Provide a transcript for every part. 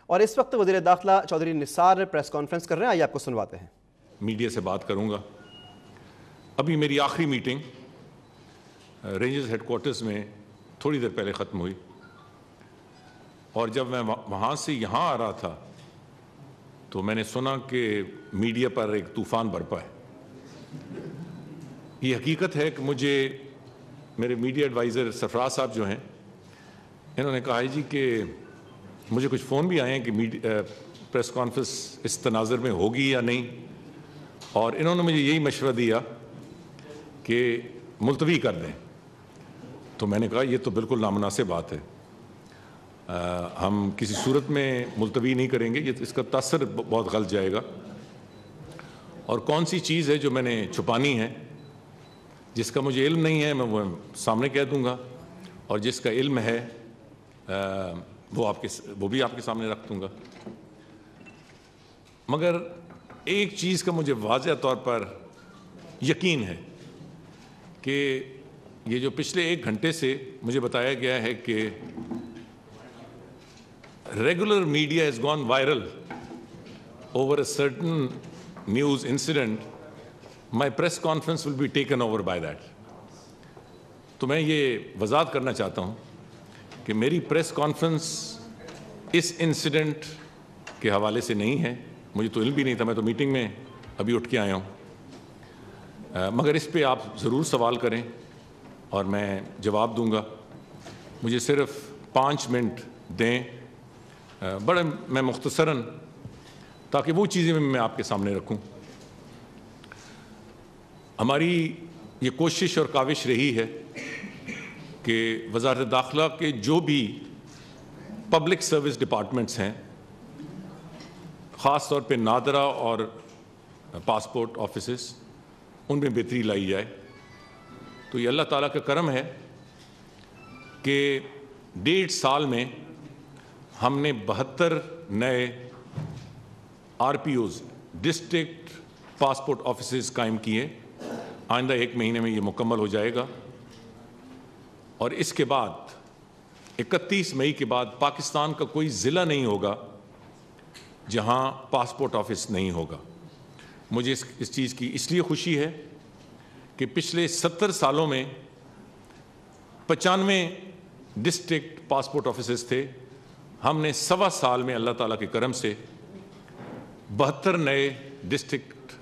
اور اس وقت وزیر داخلہ چودھری نثار پریس کانفرنس کر رہے ہیں، آئیے آپ کو سنواتے ہیں۔ میڈیا سے بات کروں گا۔ ابھی میری آخری میٹنگ رینجرز ہیڈ کوارٹرز میں تھوڑی دیر پہلے ختم ہوئی، اور جب میں وہاں سے یہاں آ رہا تھا تو میں نے سنا کہ میڈیا پر ایک طوفان برپا ہے۔ یہ حقیقت ہے کہ مجھے میرے میڈیا ایڈوائزر سرفراز صاحب جو ہیں، انہوں نے کہا جی کہ مجھے کچھ فون بھی آئے ہیں کہ پریس کانفرنس اس تناظر میں ہوگی یا نہیں، اور انہوں نے مجھے یہی مشورہ دیا کہ ملتوی کر دیں۔ تو میں نے کہا یہ تو بالکل نامناسب بات ہے، ہم کسی صورت میں ملتوی نہیں کریں گے، یہ اس کا تاثر بہت غلط جائے گا۔ اور کون سی چیز ہے جو میں نے چھپانی ہے، جس کا مجھے علم نہیں ہے میں وہ سامنے کہہ دوں گا، اور جس کا علم ہے وہ بھی آپ کے سامنے رکھ دوں گا۔ مگر ایک چیز کا مجھے واضح طور پر یقین ہے کہ یہ جو پچھلے 1 گھنٹے سے مجھے بتایا گیا ہے کہ regular media has gone viral over a certain news incident, my press conference will be taken over by that. تو میں یہ وضاحت کرنا چاہتا ہوں کہ میری پریس کانفرنس اس انسیڈنٹ کے حوالے سے نہیں ہے، مجھے تو علم بھی نہیں تھا، میں تو میٹنگ میں ابھی اٹھ کے آیا ہوں، مگر اس پہ آپ ضرور سوال کریں اور میں جواب دوں گا۔ مجھے صرف 5 منٹ دیں، بڑے میں مختصراً، تاکہ وہ چیزیں میں آپ کے سامنے رکھوں۔ ہماری یہ کوشش اور کاوش رہی ہے کہ وزارت داخلہ کے جو بھی پبلک سروس ڈپارٹمنٹس ہیں، خاص طور پہ نادرا اور پاسپورٹ آفیسز، ان میں بہتری لائی جائے۔ تو یہ اللہ تعالیٰ کا کرم ہے کہ 1.5 سال میں ہم نے 72 نئے RPOs ڈسٹرکٹ پاسپورٹ آفیسز قائم کیے۔ آئندہ 1 مہینے میں یہ مکمل ہو جائے گا، اور اس کے بعد 31 مئی کے بعد پاکستان کا کوئی ضلع نہیں ہوگا جہاں پاسپورٹ آفس نہیں ہوگا۔ مجھے اس چیز کی اس لیے خوشی ہے کہ پچھلے 70 سالوں میں 95 ڈسٹرکٹ پاسپورٹ آفیسز تھے، ہم نے 1.25 سال میں اللہ تعالیٰ کے کرم سے 72 نئے ڈسٹرکٹ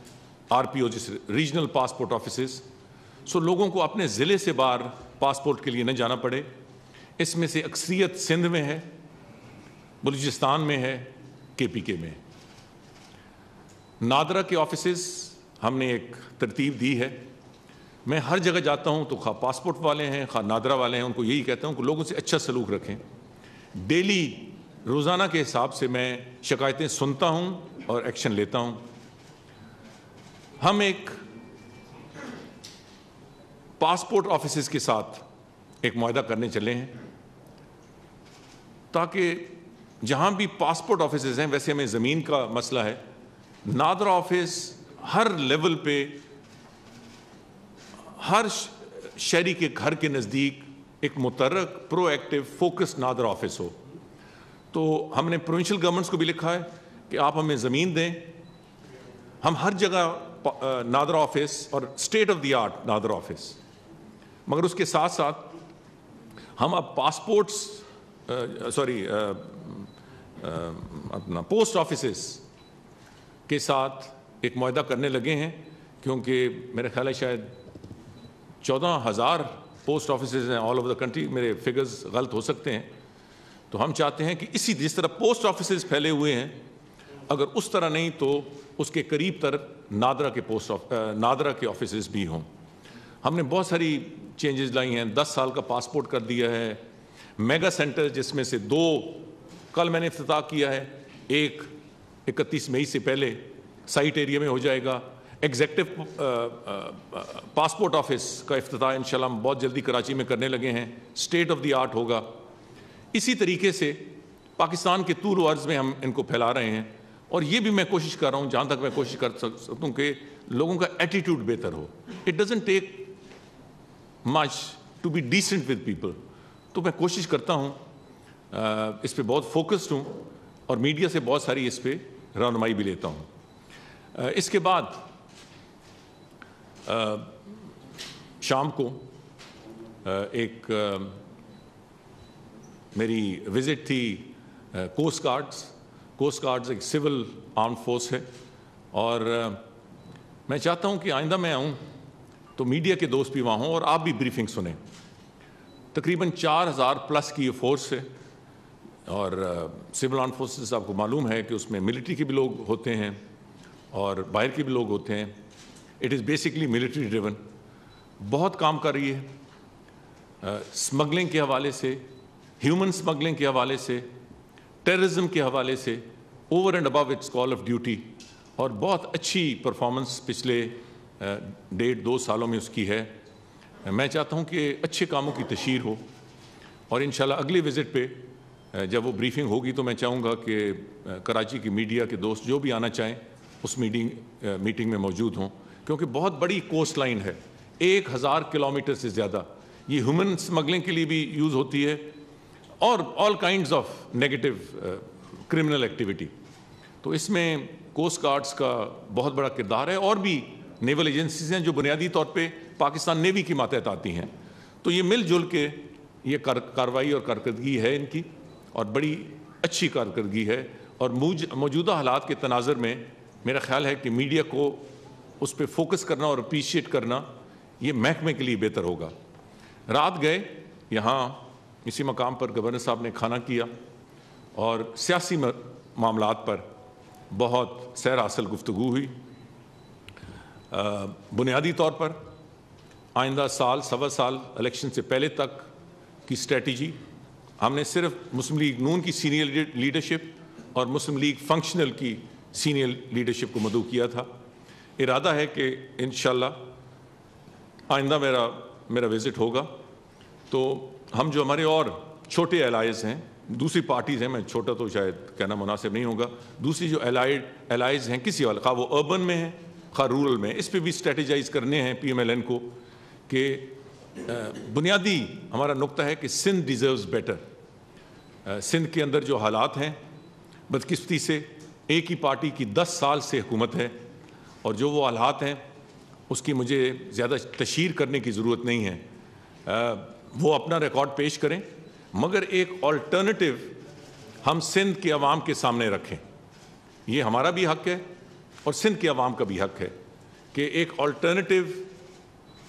RPO جیسے ریجنل پاسپورٹ آفیسز، سو لوگوں کو اپنے ضلع سے باہر پاسپورٹ کے لیے نہ جانا پڑے۔ اس میں سے اکثریت سندھ میں ہے، بلوچستان میں ہے، KPK میں۔ نادرا کے آفیسز ہم نے ایک ترتیب دی ہے، میں ہر جگہ جاتا ہوں تو خواہ پاسپورٹ والے ہیں خواہ نادرا والے ہیں، ان کو یہی کہتا ہوں کہ لوگوں سے اچھا سلوک رکھیں۔ ڈیلی روزانہ کے حساب سے میں شکایتیں سنتا ہوں اور ایکشن لیتا ہوں۔ ہم ایک پاسپورٹ آفیسز کے ساتھ ایک معاہدہ کرنے چلے ہیں تاکہ جہاں بھی پاسپورٹ آفیسز ہیں، ویسے ہمیں زمین کا مسئلہ ہے، نادرا آفس ہر لیول پہ ہر شہری کے گھر کے نزدیک ایک متحرک پرو ایکٹیو فوکس نادرا آفس ہو۔ تو ہم نے پروونشل گورنمنٹس کو بھی لکھا ہے کہ آپ ہمیں زمین دیں، ہم ہر جگہ نادرا آفس اور state of the art NADRA office, مگر اس کے ساتھ ساتھ ہم اب اپنا پوسٹ آفیسز کے ساتھ ایک معاہدہ کرنے لگے ہیں، کیونکہ میرا خیال ہے شاید 14,000 پوسٹ آفیسز ہیں آل اوور دا کنٹری، میرے فگرز غلط ہو سکتے ہیں۔ تو ہم چاہتے ہیں کہ جس طرح پوسٹ آفیسز پھیلے ہوئے ہیں، اگر اس طرح نہیں تو اس کے قریب تر نادرا کے آفیسز بھی ہوں۔ ہم نے بہت ساری چینجز لائی ہیں، 10 سال کا پاسپورٹ کر دیا ہے، میگا سینٹر جس میں سے 2 کل میں نے افتتاح کیا ہے، ایک 31 مئی سے پہلے سائٹ ایریا میں ہو جائے گا، ایگزیکٹو پاسپورٹ آفس کا افتتاح انشاءاللہ ہم بہت جلدی کراچی میں کرنے لگے ہیں، اسٹیٹ آف دی آرٹ ہوگا۔ اسی طریقے سے پاکستان کے طول و عرض میں ہم ان کو پھیلا رہے ہیں، اور یہ بھی میں کوشش کر رہا ہوں، جہاں تک میں کوشش کر سکتا ہوں کہ لوگوں کا ایٹیٹیوڈ بہتر ہو۔ It doesn't take much to be decent with people. تو میں کوشش کرتا ہوں، اس پہ بہت فوکسڈ ہوں اور میڈیا سے بہت ساری اس پہ رہنمائی بھی لیتا ہوں. اس کے بعد شام کو ایک میری وزٹ تھی کوسٹ گارڈز ایک سول آرم فورس ہے, اور میں چاہتا ہوں کہ آئندہ میں آؤں تو میڈیا کے دوست بھی وہاں ہوں اور آپ بھی بریفنگ سنیں. تقریباً 4000+ کی یہ فورس ہے, اور سول آرم فورسز آپ کو معلوم ہے کہ اس میں ملٹری کے بھی لوگ ہوتے ہیں اور باہر کے بھی لوگ ہوتے ہیں. It is basically military driven. بہت کام کر رہی ہے اسمگلنگ کے حوالے سے, ہیومن اسمگلنگ کے حوالے سے, ٹیررزم کے حوالے سے, over and above its call of duty, اور بہت اچھی پرفارمنس پچھلے 1.5-2 سالوں میں اس کی ہے. میں چاہتا ہوں کہ اچھے کاموں کی تشہیر ہو, اور انشاءاللہ اگلی وزٹ پہ جب وہ بریفنگ ہوگی تو میں چاہوں گا کہ کراچی کی میڈیا کے دوست جو بھی آنا چاہیں اس میٹنگ میں موجود ہوں, کیونکہ بہت بڑی کوسٹ لائن ہے, 1000 کلومیٹر سے زیادہ. یہ ہیومن اسمگلنگ کے لیے بھی یوز ہوتی ہے, اور all kinds of negative criminal activity. تو اس میں کوسٹ گارڈز کا بہت بڑا کردار ہے, اور بھی نیول ایجنسیز ہیں جو بنیادی طور پہ پاکستان نیوی کی ماتحت آتی ہیں. تو یہ مل جل کے یہ کارروائی اور کارکردگی ہے ان کی, اور بڑی اچھی کارکردگی ہے. اور موجودہ حالات کے تناظر میں میرا خیال ہے کہ میڈیا کو اس پہ فوکس کرنا اور اپریشیٹ کرنا یہ محکمے کے لیے بہتر ہوگا. رات گئے یہاں اسی مقام پر گورنر صاحب نے کھانا کیا, اور سیاسی معاملات پر بہت سیر حاصل گفتگو ہوئی. بنیادی طور پر آئندہ سال سوا سال الیکشن سے پہلے تک کی اسٹریٹجی ہم نے صرف مسلم لیگ نون کی سینئر لیڈرشپ اور مسلم لیگ فنکشنل کی سینئر لیڈرشپ کو مدعو کیا تھا. ارادہ ہے کہ انشاءاللہ آئندہ میرا وزٹ ہوگا تو ہم جو ہمارے اور چھوٹے الائز ہیں, دوسری پارٹیز ہیں, میں چھوٹا تو شاید کہنا مناسب نہیں ہوگا, دوسری جو الائز ہیں کسی والا, خواہ وہ اربن میں ہیں خواہ رورل میں, اس پہ بھی اسٹریٹجائز کرنے ہیں PMLN کو کہ بنیادی ہمارا نقطہ ہے کہ سندھ ڈیزروز بیٹر. سندھ کے اندر جو حالات ہیں بدقسمتی سے ایک ہی پارٹی کی 10 سال سے حکومت ہے, اور جو وہ حالات ہیں اس کی مجھے زیادہ تشہیر کرنے کی ضرورت نہیں ہے. وہ اپنا ریکارڈ پیش کریں, مگر ایک آلٹرنیٹیو ہم سندھ کے عوام کے سامنے رکھیں. یہ ہمارا بھی حق ہے اور سندھ کے عوام کا بھی حق ہے کہ ایک آلٹرنیٹیو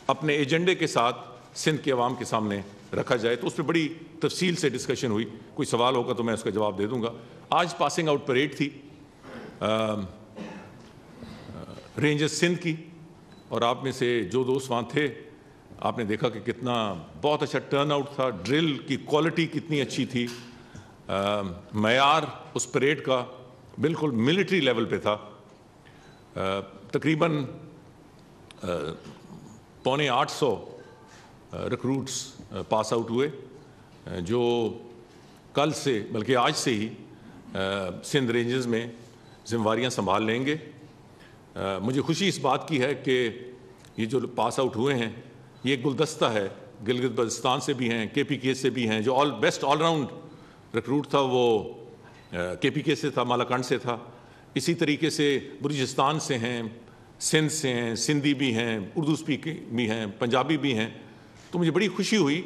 اپنے ایجنڈے کے ساتھ سندھ کے عوام کے سامنے رکھا جائے. تو اس پہ بڑی تفصیل سے ڈسکشن ہوئی. کوئی سوال ہوگا تو میں اس کا جواب دے دوں گا. آج پاسنگ آؤٹ پریڈ تھی رینجرز سندھ کی, اور آپ میں سے جو دوست وہاں تھے آپ نے دیکھا کہ کتنا بہت اچھا ٹرن آؤٹ تھا. ڈرل کی کوالٹی کتنی اچھی تھی, معیار اس پریڈ کا بالکل ملٹری لیول پہ تھا. تقریباً 750 ریکروٹس پاس آؤٹ ہوئے, جو کل سے بلکہ آج سے ہی سندھ رینجز میں ذمہ داریاں سنبھال لیں گے. مجھے خوشی اس بات کی ہے کہ یہ جو پاس آؤٹ ہوئے ہیں یہ ایک گلدستہ ہے. گلگت بلتستان سے بھی ہیں, KPK سے بھی ہیں. جو بیسٹ آل راؤنڈ ریکروٹ تھا وہ KPK سے تھا, مالاکنڈ سے تھا. اسی طریقے سے بلوچستان سے ہیں, سندھ سے ہیں, سندھی بھی ہیں, اردو اسپیکنگ بھی ہیں, پنجابی بھی ہیں. تو مجھے بڑی خوشی ہوئی,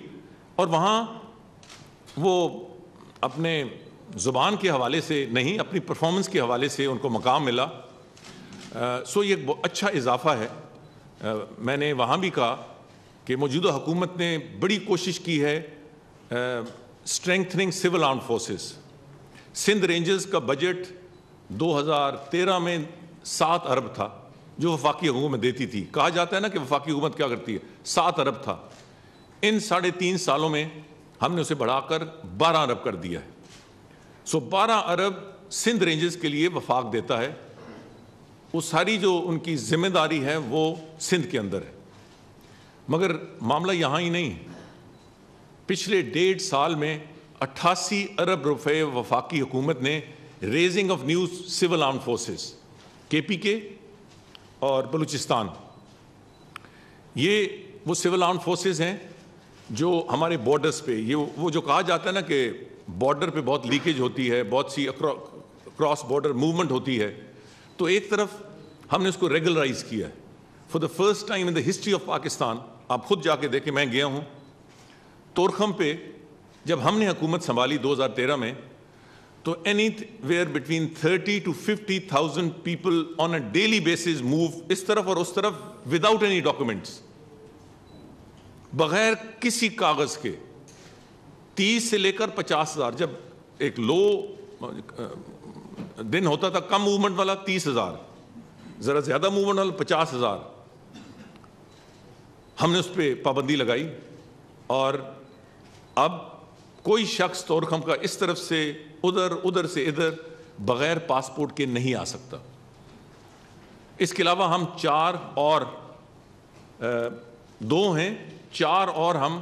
اور وہاں وہ اپنے زبان کے حوالے سے نہیں, اپنی پرفارمنس کے حوالے سے ان کو مقام ملا. سو یہ ایک اچھا اضافہ ہے. میں نے وہاں بھی کہا کہ موجودہ حکومت نے بڑی کوشش کی ہے اسٹرینگتھننگ civil arm forces. Sindh rangers کا بجٹ 2013 میں 7 ارب تھا جو وفاقی حکومت دیتی تھی. کہا جاتا ہے نا کہ وفاقی حکومت کیا کرتی ہے, 7 ارب تھا. ان 3.5 سالوں میں ہم نے اسے بڑھا کر 12 ارب کر دیا ہے. سو 12 ارب سندھ رینجرز کے لیے وفاق دیتا ہے. وہ ساری جو ان کی ذمہ داری ہے وہ سندھ کے اندر ہے. مگر معاملہ یہاں ہی نہیں. پچھلے 1.5 سال میں 88 ارب روپے وفاقی حکومت نے raising of new civil arm forces, KPK اور بلوچستان, یہ وہ سول آرم فورسز ہیں جو ہمارے بارڈرز پہ, یہ وہ جو کہا جاتا ہے نا کہ بارڈر پہ بہت لیکیج ہوتی ہے, بہت سی کراس بارڈر موومنٹ ہوتی ہے تو ایک طرف ہم نے اس کو ریگولرائز کیا ہے. For the first time in the history of Pakistan, آپ خود جا کے دیکھیں, میں گیا ہوں طورخم پہ جب ہم نے حکومت سنبھالی 2013 میں, تو anywhere between 30 to 50,000 people on a daily basis move اس طرف اور اس طرف وداؤٹ اینی ڈاکومنٹس, بغیر کسی کاغذ کے. 30 سے لے کر 50,000, جب ایک لو دن ہوتا تھا کم موومنٹ والا 30,000, ذرا زیادہ موومنٹ والا 50,000. ہم نے اس پہ پابندی لگائی اور اب کوئی شخص طورخم کا اس طرف سے ادھر, ادھر سے ادھر بغیر پاسپورٹ کے نہیں آ سکتا. اس کے علاوہ ہم 4 اور 2 ہیں 4 اور ہم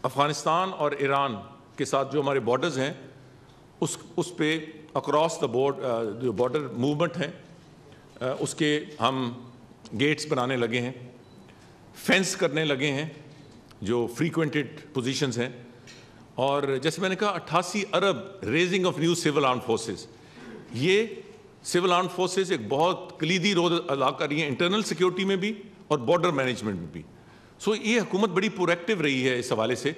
افغانستان اور ایران کے ساتھ جو ہمارے بارڈرز ہیں اس پہ اکراس دا جو بارڈر موومنٹ ہیں اس کے ہم گیٹس بنانے لگے ہیں, فینس کرنے لگے ہیں جو فریکوینٹڈ پوزیشنز ہیں. اور جیسے میں نے کہا 88 ارب raising of new civil armed forces, یہ سول آرمڈ فورسز ایک بہت کلیدی رول ادا کر رہی ہیں انٹرنل سیکیورٹی میں بھی اور بارڈر مینجمنٹ میں بھی. سو یہ حکومت بڑی پرویکٹیو رہی ہے اس حوالے سے,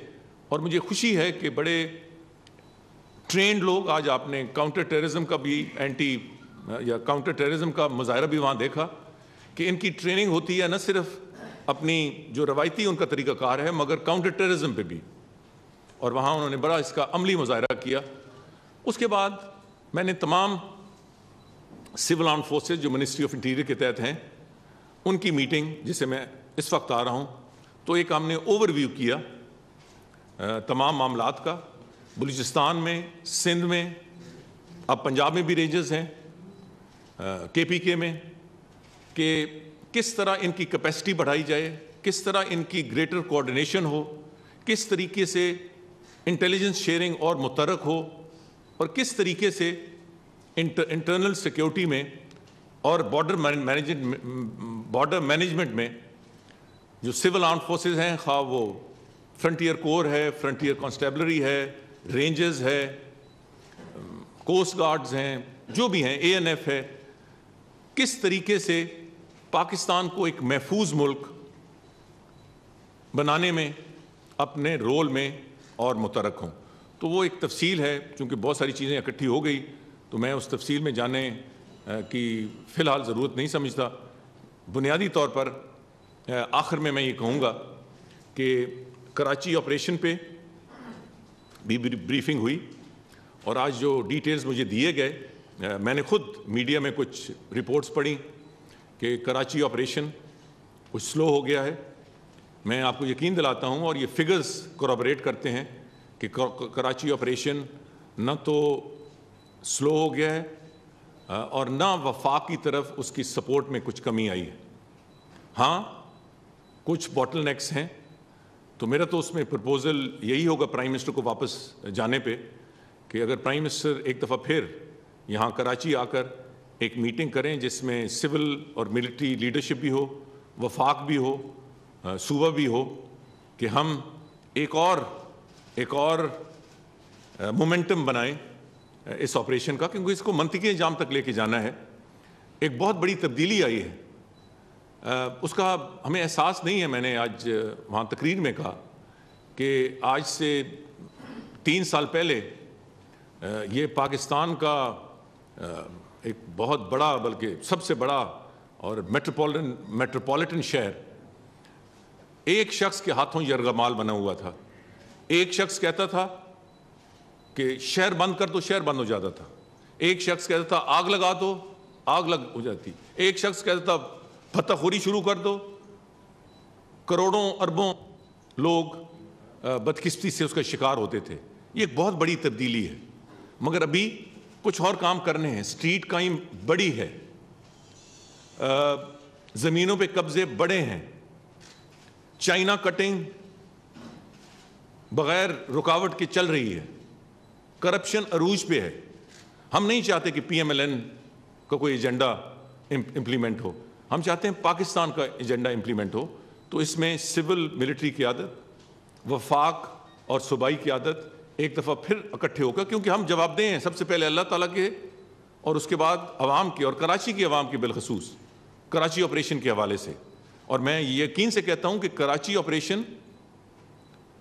اور مجھے خوشی ہے کہ بڑے ٹرینڈ لوگ, آج آپ نے کاؤنٹر ٹیررزم کا بھی اینٹی یا کاؤنٹر ٹیررزم کا مظاہرہ بھی وہاں دیکھا کہ ان کی ٹریننگ ہوتی ہے نہ صرف اپنی جو روایتی ان کا طریقہ کار ہے مگر کاؤنٹر ٹیررزم پہ بھی, اور وہاں انہوں نے بڑا اس کا عملی مظاہرہ کیا. اس کے بعد میں نے تمام سول آرمڈ فورسز جو منسٹری آف انٹیریئر کے تحت ہیں ان کی میٹنگ جسے میں اس وقت آ رہا ہوں, تو ایک ہم نے اوور ویو کیا تمام معاملات کا. بلوچستان میں, سندھ میں, اب پنجاب میں بھی رینجز ہیں, KPK میں, کہ کس طرح ان کی کیپیسٹی بڑھائی جائے, کس طرح ان کی گریٹر کوآرڈینیشن ہو, کس طریقے سے انٹیلیجنس شیئرنگ اور متحرک ہو, اور کس طریقے سے انٹرنل سیکیورٹی میں اور بارڈر مینجمنٹ میں جو سول آرمڈ فورسز ہیں, خواہ وہ فرنٹیئر کور ہے, فرنٹیئر کانسٹیبلری ہے, رینجز ہے, کوسٹ گارڈز ہیں, جو بھی ہیں, ANF ہے, کس طریقے سے پاکستان کو ایک محفوظ ملک بنانے میں اپنے رول میں اور متحرک ہوں. تو وہ ایک تفصیل ہے, چونکہ بہت ساری چیزیں اکٹھی ہو گئی تو میں اس تفصیل میں جانے کی فی الحال ضرورت نہیں سمجھتا. بنیادی طور پر آخر میں یہ کہوں گا کہ کراچی آپریشن پہ بھی بریفنگ ہوئی, اور آج جو ڈیٹیلز مجھے دیے گئے, میں نے خود میڈیا میں کچھ رپورٹس پڑھی کہ کراچی آپریشن کچھ سلو ہو گیا ہے. میں آپ کو یقین دلاتا ہوں, اور یہ فگرز کورابریٹ کرتے ہیں کہ کراچی آپریشن نہ تو سلو ہو گیا ہے اور نہ وفاق کی طرف اس کی سپورٹ میں کچھ کمی آئی ہے. ہاں کچھ باٹل نیکس ہیں, تو میرا تو اس میں پرپوزل یہی ہوگا پرائم منسٹر کو واپس جانے پہ کہ اگر پرائم منسٹر ایک دفعہ پھر یہاں کراچی آ کر ایک میٹنگ کریں جس میں سول اور ملٹری لیڈرشپ بھی ہو, وفاق بھی ہو, صوبہ بھی ہو, کہ ہم ایک اور مومنٹم بنائیں اس آپریشن کا, کیونکہ اس کو منطقی انجام تک لے کے جانا ہے. ایک بہت بڑی تبدیلی آئی ہے, اس کا ہمیں احساس نہیں ہے. میں نے آج وہاں تقریر میں کہا کہ آج سے 3 سال پہلے یہ پاکستان کا ایک بہت بڑا, بلکہ سب سے بڑا اور میٹروپولیٹن شہر ایک شخص کے ہاتھوں یرغمال بنا ہوا تھا. ایک شخص کہتا تھا کہ شہر بند کر دو, شہر بند ہو جاتا تھا. ایک شخص کہتا تھا آگ لگا دو, آگ لگ ہو جاتی. ایک شخص کہتا تھا فتح خوری شروع کر دو. کروڑوں اربوں لوگ بدقسمتی سے اس کا شکار ہوتے تھے. یہ ایک بہت بڑی تبدیلی ہے, مگر ابھی کچھ اور کام کرنے ہیں. اسٹریٹ کرائم بڑی ہے, زمینوں پہ قبضے بڑے ہیں, چائنا کٹنگ بغیر رکاوٹ کے چل رہی ہے, کرپشن عروج پہ ہے. ہم نہیں چاہتے کہ PMLN کا کوئی ایجنڈا امپلیمنٹ ہو, ہم چاہتے ہیں پاکستان کا ایجنڈا امپلیمنٹ ہو. تو اس میں سول ملٹری قیادت, وفاق اور صوبائی قیادت ایک دفعہ پھر اکٹھے ہو کر, کیونکہ ہم جواب دیں ہیں سب سے پہلے اللہ تعالیٰ کے اور اس کے بعد عوام کی اور کراچی کی عوام کی بالخصوص کراچی آپریشن کے حوالے سے. اور میں یقین سے کہتا ہوں کہ کراچی آپریشن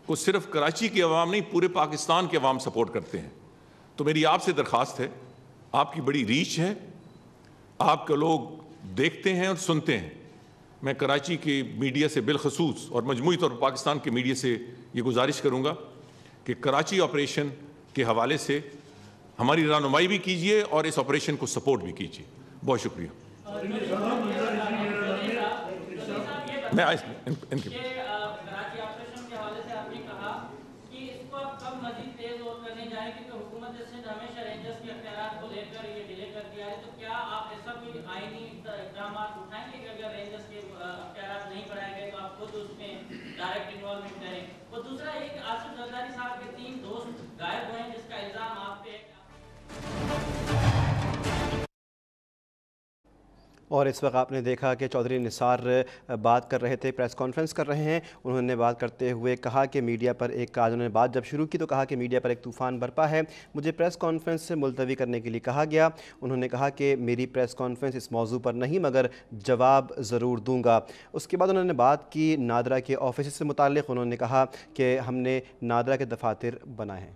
کو صرف کراچی کی عوام نہیں پورے پاکستان کے عوام سپورٹ کرتے ہیں. تو میری آپ سے درخواست ہے, آپ کی بڑی ریچ ہے, آپ کے لوگ دیکھتے ہیں اور سنتے ہیں. میں کراچی کی میڈیا سے بالخصوص اور مجموعی طور پر پاکستان کے میڈیا سے یہ گزارش کروں گا کہ کراچی آپریشن کے حوالے سے ہماری رہنمائی بھی کیجیے اور اس آپریشن کو سپورٹ بھی کیجیے. بہت شکریہ. میں ان کے کراچی آپریشن کے حوالے سے آپ نے کہا کہ اس کو اب کب مزید تیز اور کرنے جائیں کیونکہ حکومت سندھ ہمیشہ رینجرز کے اختیارات کو لے کر یہ ڈیلے کر دیا ہے. تو کیا آپ ایسا کوئی آئینی اقدامات اٹھائیں گے کہ اگر رینجرز کے اختیارات نہیں بڑھائے گئے تو آپ خود اس میں ڈائریکٹ انوالومنٹ کریں؟ اور دوسرا ایک آصف زرداری صاحب کے 3 دوست غائب ہوئے ہیں جس کا الزام آپ پہ ہے. اور اس وقت آپ نے دیکھا کہ چودھری نثار بات کر رہے تھے, پریس کانفرنس کر رہے ہیں. انہوں نے بات کرتے ہوئے کہا کہ میڈیا پر انہوں نے بات جب شروع کی تو کہا کہ میڈیا پر ایک طوفان برپا ہے, مجھے پریس کانفرنس سے ملتوی کرنے کے لیے کہا گیا. انہوں نے کہا کہ میری پریس کانفرنس اس موضوع پر نہیں مگر جواب ضرور دوں گا. اس کے بعد انہوں نے بات کی نادرا کے آفیسز سے متعلق. انہوں نے کہا کہ ہم نے نادرا کے دفاتر بنائے ہیں.